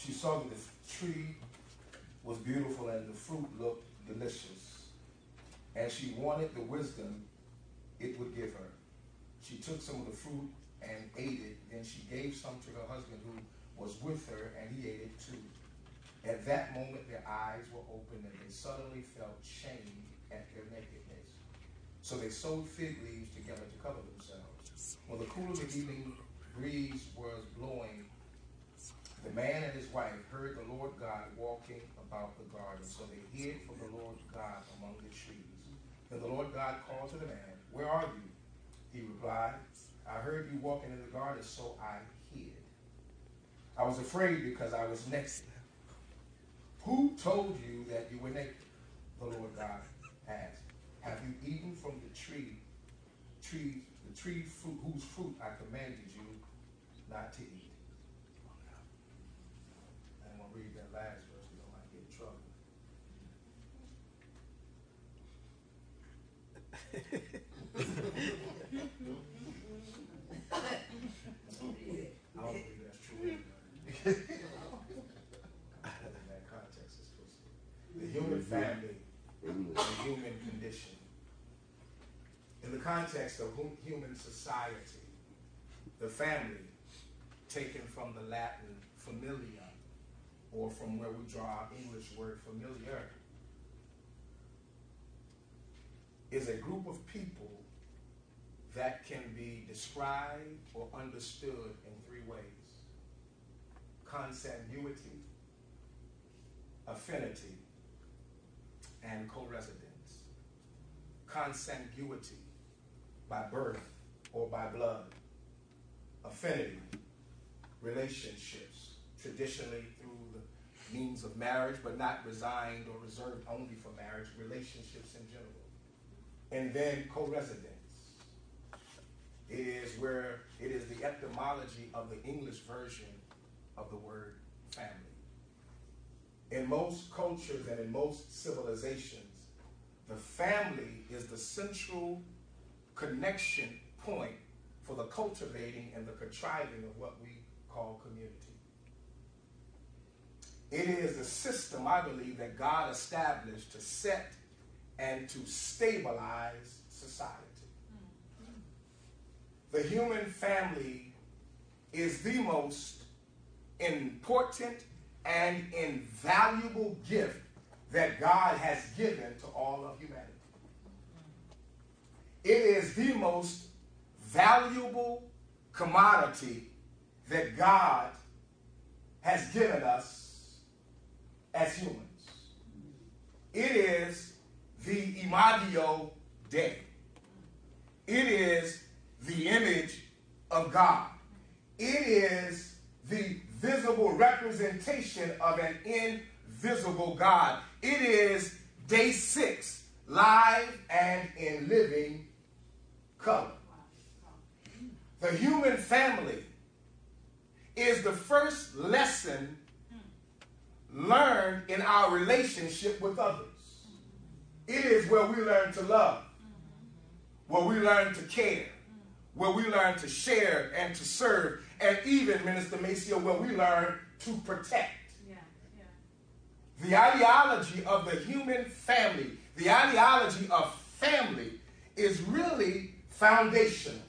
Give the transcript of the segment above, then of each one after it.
She saw that the tree was beautiful and the fruit looked delicious, and she wanted the wisdom it would give her. She took some of the fruit and ate it. Then she gave some to her husband who was with her, and he ate it too. At that moment, their eyes were opened, and they suddenly felt shame at their nakedness. So they sewed fig leaves together to cover themselves. When the cool of the evening breeze was blowing, the man and his wife heard the Lord God walking about the garden. So they hid from the Lord God among the trees. Then the Lord God called to the man, "Where are you?" He replied, "I heard you walking in the garden, so I hid. I was afraid because I was naked." "Who told you that you were naked?" the Lord God asked. "Have you eaten from the tree fruit, whose fruit I commanded you not to eat?" I'm going to read that last verse. We don't might get in trouble. I don't believe that's true. In that context, it's twisted. The human family, the human condition. In the context of human society, the family, taken from the Latin familia, or from where we draw our English word familiar, is a group of people that can be described or understood in three ways: consanguinity, affinity, and co-residence. Consanguinity, by birth or by blood. Affinity, relationships, traditionally through the means of marriage, but not resigned or reserved only for marriage, relationships in general. And then co-residence. It is the etymology of the English version of the word family. In most cultures and in most civilizations, the family is the central connection point for the cultivating and the contriving of what we call community. It is the system, I believe, that God established to set and to stabilize society. The human family is the most important and invaluable gift that God has given to all of humanity. It is the most valuable commodity that God has given us as humans. It is the imago Dei. It is the image of God. It is the visible representation of an invisible God. It is day 6, live and in living color. The human family is the first lesson learned in our relationship with others. It is where we learn to love, where we learn to care, where we learn to share and to serve, and even, Minister Maceo, where we learn to protect. The ideology of the human family, the ideology of family, is really foundational.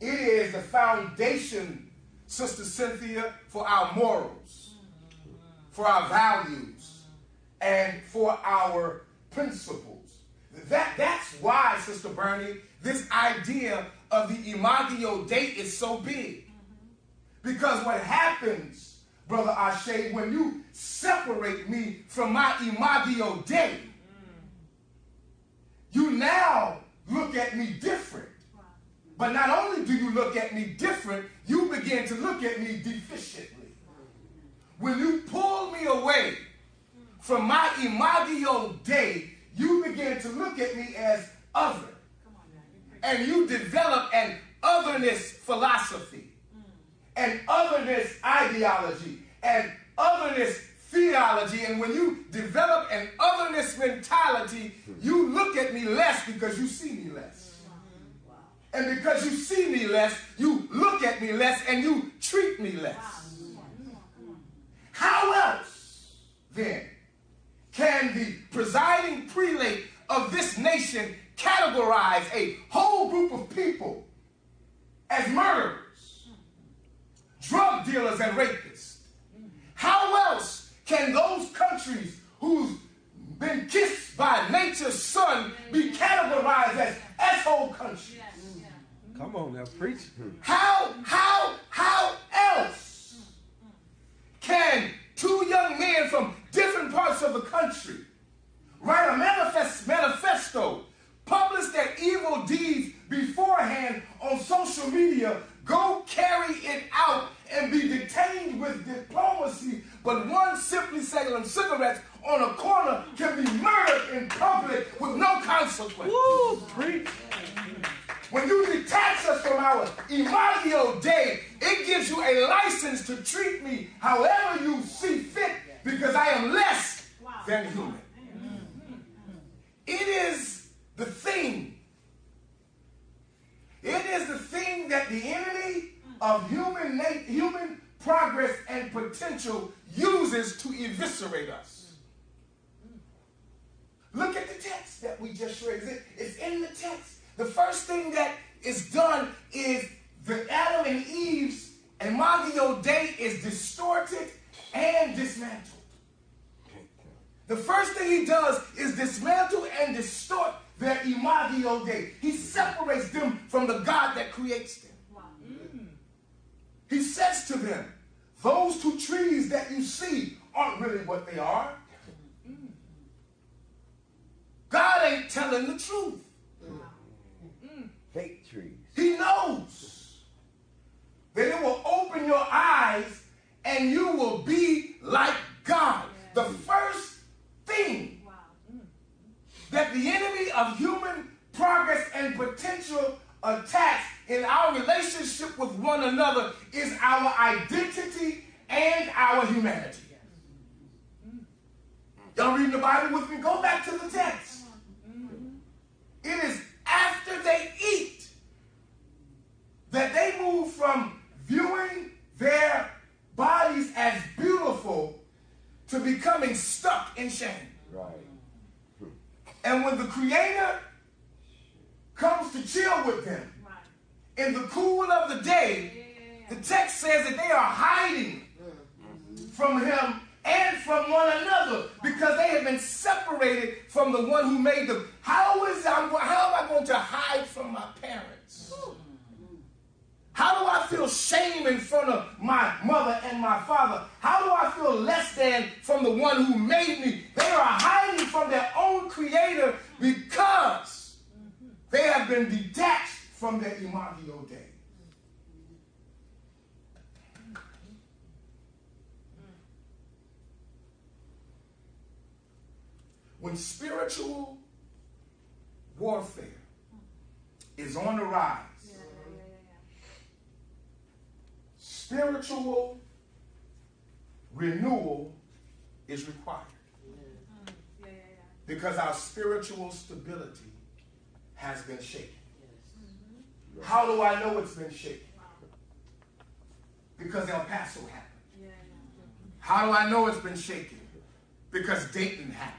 It is the foundation, Sister Cynthia, for our morals, for our values, and for our principles. That's why, Sister Bernie, this idea of the imago Dei is so big. Because what happens, Brother Ashe, when you separate me from my imago Dei, you now look at me different. But not only do you look at me different, you begin to look at me deficiently. When you pull me away from my imago Dei, you begin to look at me as other. And you develop an otherness philosophy, an otherness ideology, an otherness theology. And when you develop an otherness mentality, you look at me less because you see me less. And because you see me less, you look at me less and you treat me less. nation categorize a whole group of people as murderers, drug dealers, and rapists? How else can those countries who's been kissed by nature's son be categorized as asshole countries? Come on now, preach. How else can two young men from different parts of the country write a manifesto, publish their evil deeds beforehand on social media, go carry it out, and be detained with diplomacy, but one simply selling cigarettes on a corner can be murdered in public with no consequence? Woo, preach. When you detach us from our imago Dei, it gives you a license to treat me however you see fit, because I am less than human. It is the thing. It is the thing that the enemy of human progress and potential uses to eviscerate us. Look at the text that we just read. It's in the text. The first thing that is done is the Adam and Eve's imago Dei is distorted and dismantled. The first thing he does is dismantle and distort their imago Dei. He separates them from the God that creates them. Wow. He says to them, those two trees that you see aren't really what they are. God ain't telling the truth. Fake trees. He knows that it will open your eyes and you will be like God. The first thing that the enemy of human progress and potential attacks in our relationship with one another is our identity and our humanity. Y'all reading the Bible with me? Go back to the text. It is after they eat that they move from viewing their bodies as beautiful to becoming stuck in shame. Right. And when the Creator comes to chill with them in the cool of the day, the text says that they are hiding from Him and from one another because they have been separated from the one who made them. How am I going to hide from my parents? How do I feel shame in front of my mother and my father? How do I feel less than from the one who made me? They are hiding from their own Creator because they have been detached from their imago Dei. When spiritual warfare is on the rise, spiritual renewal is required. Because our spiritual stability has been shaken. How do I know it's been shaken? Because El Paso happened. How do I know it's been shaken? Because Dayton happened.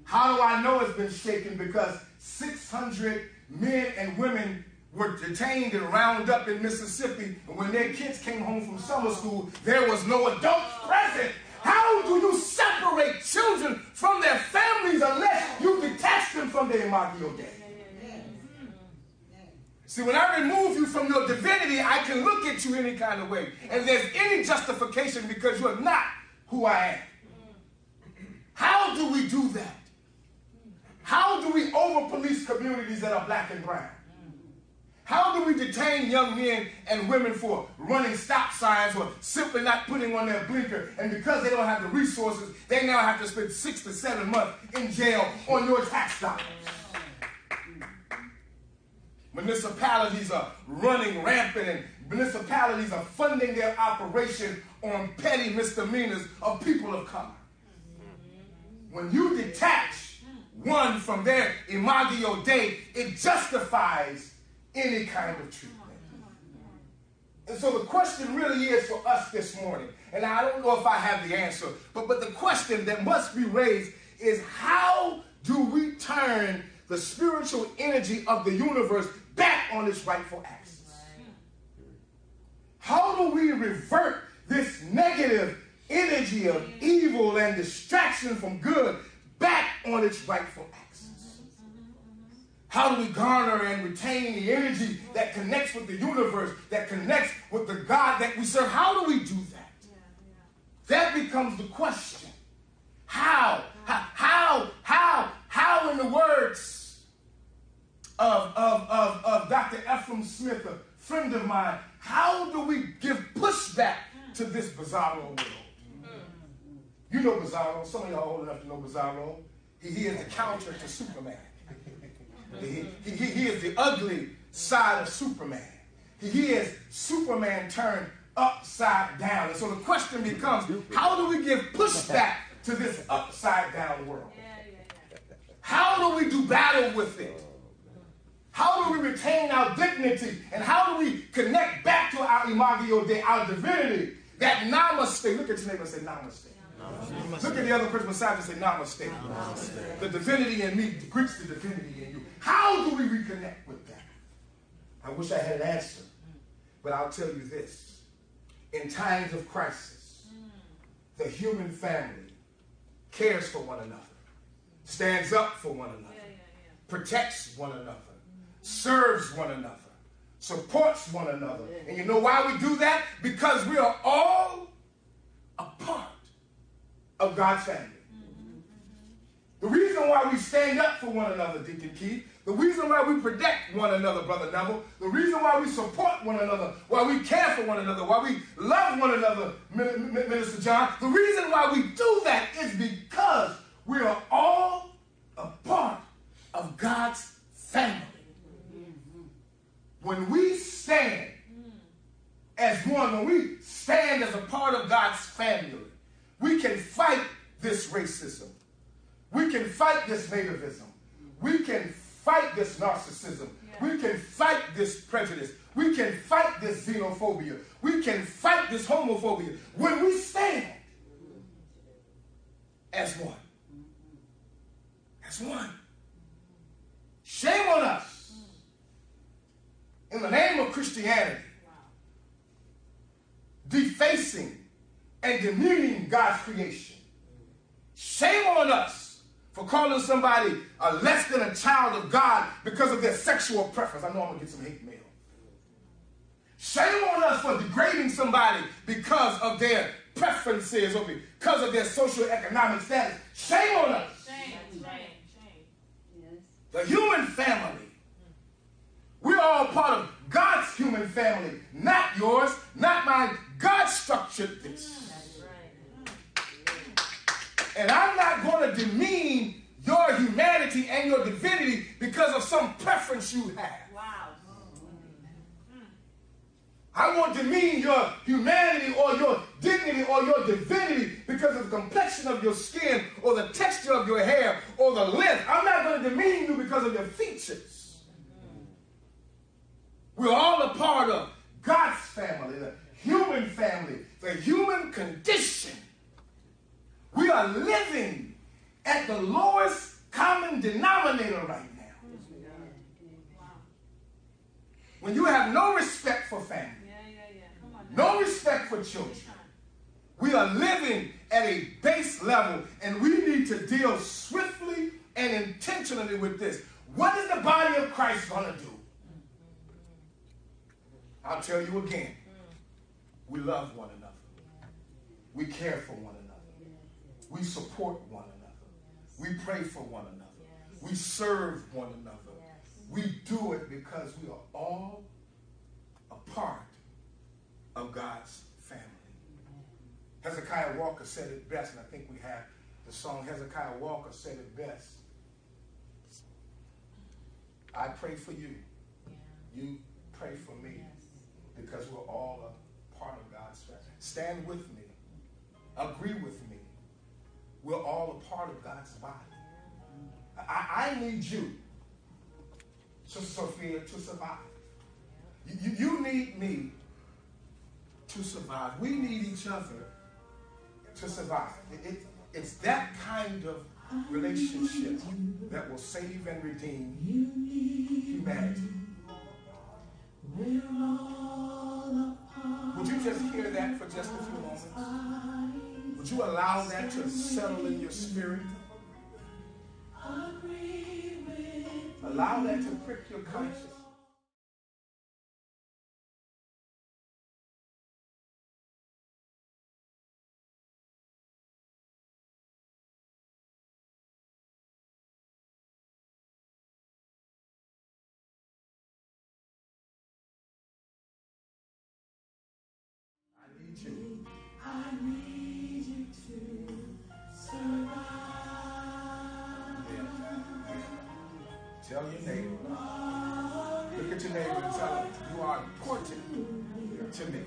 How do I know it's been shaken? Because 600 men and women were detained and rounded up in Mississippi, and when their kids came home from summer school, there was no adults present. How do you separate children from their families unless you detach them from their imago Dei? See, when I remove you from your divinity, I can look at you any kind of way. And there's any justification because you're not who I am. How do we do that? How do we over-police communities that are black and brown? How do we detain young men and women for running stop signs or simply not putting on their blinker? And because they don't have the resources, they now have to spend 6 to 7 months in jail on your tax dollars. Municipalities are running rampant, and municipalities are funding their operation on petty misdemeanors of people of color. When you detach one from their imago Dei, it justifies any kind of treatment. And so the question really is for us this morning, and I don't know if I have the answer, but the question that must be raised is, how do we turn the spiritual energy of the universe back on its rightful axis? How do we revert this negative energy of evil and distraction from good back on its rightful axis? How do we garner and retain the energy that connects with the universe, that connects with the God that we serve? How do we do that? That becomes the question. How in the words of Dr. Ephraim Smith, a friend of mine, how do we give pushback to this bizarro world? You know Bizarro. Some of y'all old enough to know Bizarro. He is the counter to Superman. He is the ugly side of Superman. He is Superman turned upside down. And so the question becomes, how do we give pushback to this upside down world? How do we do battle with it? How do we retain our dignity? And how do we connect back to our imago Dei, our divinity? That namaste. Look at your neighbor and say namaste. Namaste. Look at the other person beside you and say namaste. Namaste. The divinity in me greets the divinity in you. How do we reconnect with that? I wish I had an answer. But I'll tell you this. In times of crisis, the human family cares for one another, stands up for one another, protects one another, serves one another, supports one another. And you know why we do that? Because we are all a part of God's family. The reason why we stand up for one another, Deacon Keith, the reason why we protect one another, Brother Neville, the reason why we support one another, why we care for one another, why we love one another, Minister John, the reason why we do that is because we are all a part of God's family. When we stand as one, when we stand as a part of God's family, we can fight this racism. We can fight this nativism. We can fight this narcissism. We can fight this prejudice. We can fight this xenophobia. We can fight this homophobia when we stand as one. As one. Shame on us. In the name of Christianity, defacing and demeaning God's creation. Shame on us for calling somebody less than a child of God because of their sexual preference. I know I'm going to get some hate mail. Shame on us for degrading somebody because of their preferences or because of their socioeconomic status. Shame on us. Shame. Yes. The human family. We're all part of God's human family, not yours, not mine. God structured this. And I'm not going to demean your humanity and your divinity because of some preference you have. Wow. I won't demean your humanity or your dignity or your divinity because of the complexion of your skin or the texture of your hair or the length. I'm not going to demean you because of your features. We're all a part of God's family, the human family, the human condition. We are living at the lowest common denominator right now. When you have no respect for family, no respect for children, we are living at a base level, and we need to deal swiftly and intentionally with this. What is the body of Christ going to do? I'll tell you again. We love one another. We care for one another. We support one another. We pray for one another. We serve one another. We do it because we are all a part of God's family. Hezekiah Walker said it best, and I think we have the song. Hezekiah Walker said it best. I pray for you. You pray for me because we're all a part of God's family. Stand with me. Agree with me. We're all a part of God's body. I need you, Sister Sophia, to survive. You need me to survive. We need each other to survive. It's that kind of relationship that will save and redeem humanity. Would you just hear that for just a few moments? Would you allow that to settle in your spirit? Allow that to prick your conscience. I need you to survive. Tell your neighbor. Look at your neighbor and tell him you are important to me.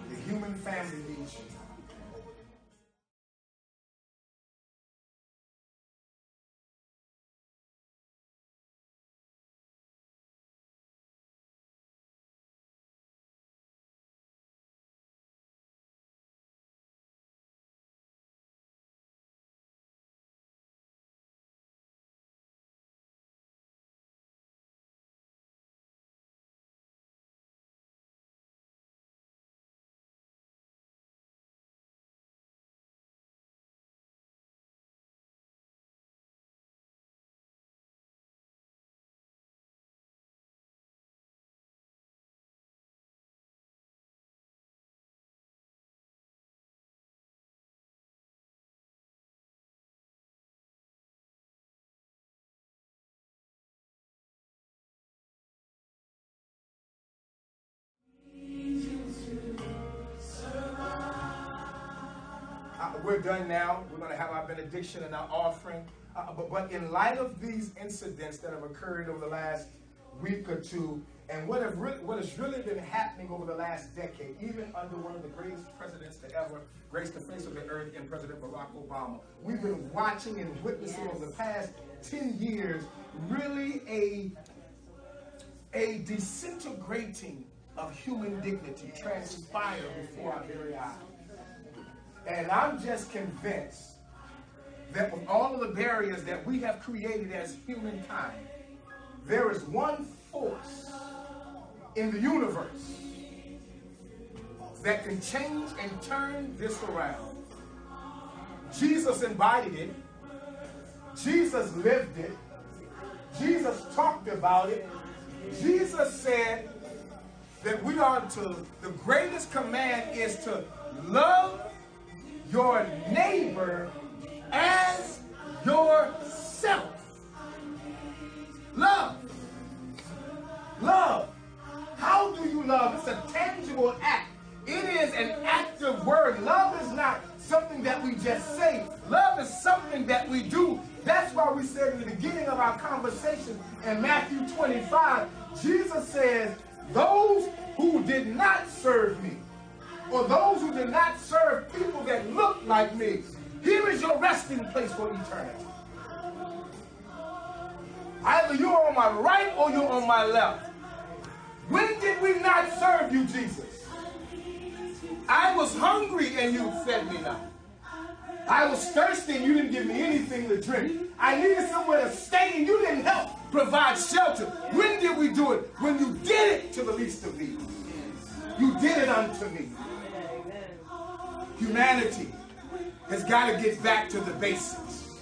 The human family needs you. We're done now. We're going to have our benediction and our offering. But in light of these incidents that have occurred over the last week or two, and what has really been happening over the last decade, even under one of the greatest presidents to ever grace the face of the earth in President Barack Obama, we've been watching and witnessing over the past 10 years really a disintegrating of human dignity transpire before our very eyes. And I'm just convinced that with all of the barriers that we have created as humankind, there is one force in the universe that can change and turn this around. Jesus embodied it. Jesus lived it. Jesus talked about it. Jesus said that we are to, the greatest command is to love your neighbor as yourself. Love. Love. How do you love? It's a tangible act. It is an active word. Love is not something that we just say. Love is something that we do. That's why we said in the beginning of our conversation in Matthew 25, Jesus says, those who did not serve me, or those who did not serve people that look like me, here is your resting place for eternity. Either you're on my right or you're on my left. When did we not serve you, Jesus? I was hungry and you fed me not. I was thirsty and you didn't give me anything to drink. I needed somewhere to stay and you didn't help provide shelter. When did we do it? When you did it to the least of these. You did it unto me. Humanity has got to get back to the basics.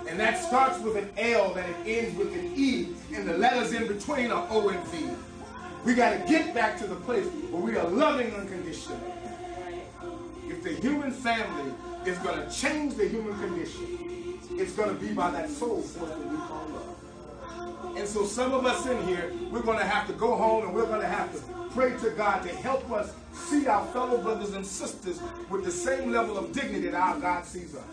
And that starts with an L and it ends with an E, and the letters in between are O and V. We got to get back to the place where we are loving unconditionally. If the human family is going to change the human condition, it's going to be by that soul force that we call love. And so some of us in here, we're going to have to go home and we're going to have to pray to God to help us see our fellow brothers and sisters with the same level of dignity that our God sees us.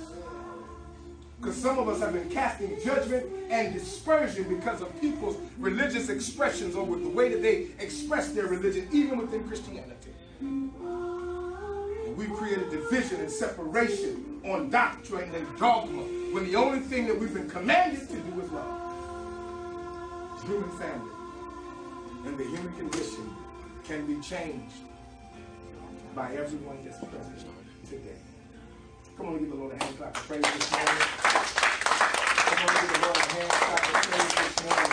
Because some of us have been casting judgment and dispersion because of people's religious expressions or with the way that they express their religion, even within Christianity. And we've created division and separation on doctrine and dogma, when the only thing that we've been commanded to do is love. Human family and the human condition can be changed by everyone that's present today. Come on, give the Lord a hand clap of praise this morning. Come on, give the Lord a hand clap of praise this morning.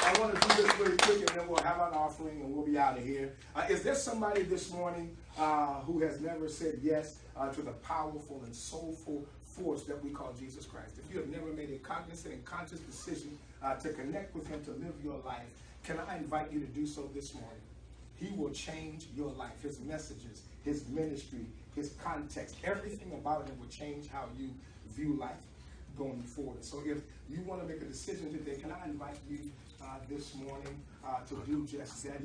I want to do this really quick, and then we'll have an offering, and we'll be out of here. Is there somebody this morning who has never said yes to the powerful and soulful force that we call Jesus Christ? If you have never made a cognizant and conscious decision to connect with him to live your life, can I invite you to do so this morning? He will change your life. His messages, his ministry, his context, everything about him will change how you view life going forward. So if you want to make a decision today, can I invite you this morning to do just that?